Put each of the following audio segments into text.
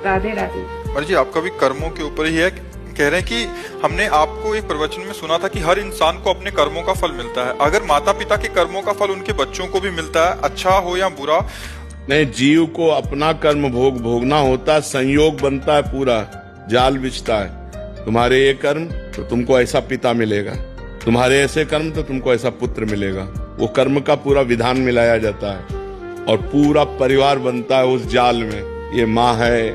राधे राधे। मर जी, आपका भी कर्मों के ऊपर ही है। कह रहे हैं कि हमने आपको एक प्रवचन में सुना था कि हर इंसान को अपने कर्मों का फल मिलता है। अगर माता पिता के कर्मों का फल उनके बच्चों को भी मिलता है, अच्छा हो या बुरा। नहीं, जीव को अपना कर्म भोगना होता है, संयोग बनता है, पूरा जाल बिछता है। तुम्हारे ये कर्म तो तुमको ऐसा पिता मिलेगा, तुम्हारे ऐसे कर्म तो तुमको ऐसा पुत्र मिलेगा। वो कर्म का पूरा विधान मिलाया जाता है और पूरा परिवार बनता है उस जाल में। ये माँ है,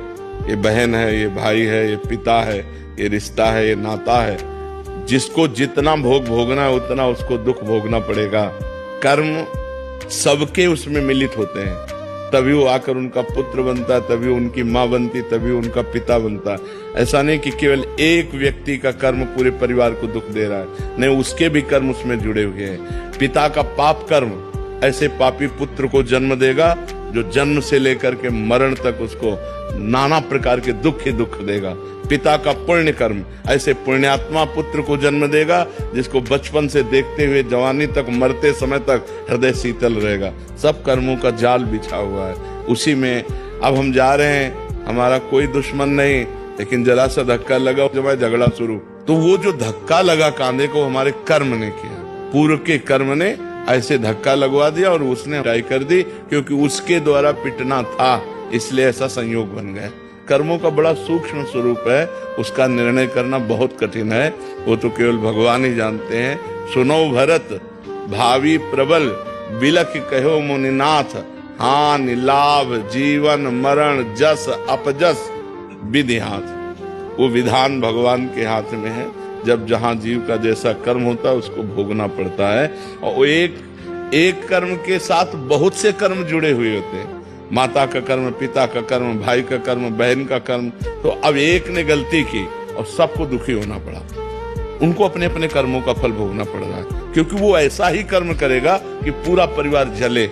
ये बहन है, ये भाई है, ये पिता है, ये रिश्ता है, ये नाता है। जिसको जितना भोग भोगना है उतना उसको दुख भोगना पड़ेगा। कर्म सबके उसमें मिलित होते हैं, तभी वो आकर उनका पुत्र बनता है, तभी उनकी माँ बनती, तभी उनका पिता बनता है। ऐसा नहीं कि केवल एक व्यक्ति का कर्म पूरे परिवार को दुख दे रहा है, नहीं, उसके भी कर्म उसमें जुड़े हुए हैं। पिता का पाप कर्म ऐसे पापी पुत्र को जन्म देगा जो जन्म से लेकर के मरण तक उसको नाना प्रकार के दुख ही दुख देगा। पिता का पुण्य कर्म ऐसे पुण्यात्मा पुत्र को जन्म देगा जिसको बचपन से देखते हुए जवानी तक, मरते समय तक हृदय शीतल रहेगा। सब कर्मों का जाल बिछा हुआ है उसी में। अब हम जा रहे हैं, हमारा कोई दुश्मन नहीं, लेकिन जरा सा धक्का लगा, जब झगड़ा शुरू, तो वो जो धक्का लगा कांधे को हमारे कर्म ने किया, पूर्व के कर्म ने ऐसे धक्का लगवा दिया और उसने बुराई कर दी, क्योंकि उसके द्वारा पिटना था, इसलिए ऐसा संयोग बन गया। कर्मों का बड़ा सूक्ष्म स्वरूप है, उसका निर्णय करना बहुत कठिन है, वो तो केवल भगवान ही जानते हैं। सुनो भरत भावी प्रबल, बिलख कहो मुनिनाथ, हानि लाभ जीवन मरण जस अपजस विधि हाथ। वो विधान भगवान के हाथ में है। जब जहां जीव का जैसा कर्म होता है उसको भोगना पड़ता है। और एक कर्म के साथ बहुत से कर्म जुड़े हुए होते हैं, माता का कर्म, पिता का कर्म, भाई का कर्म, बहन का कर्म। तो अब एक ने गलती की और सबको दुखी होना पड़ा, उनको अपने अपने कर्मों का फल भोगना पड़ रहा है, क्योंकि वो ऐसा ही कर्म करेगा कि पूरा परिवार जले।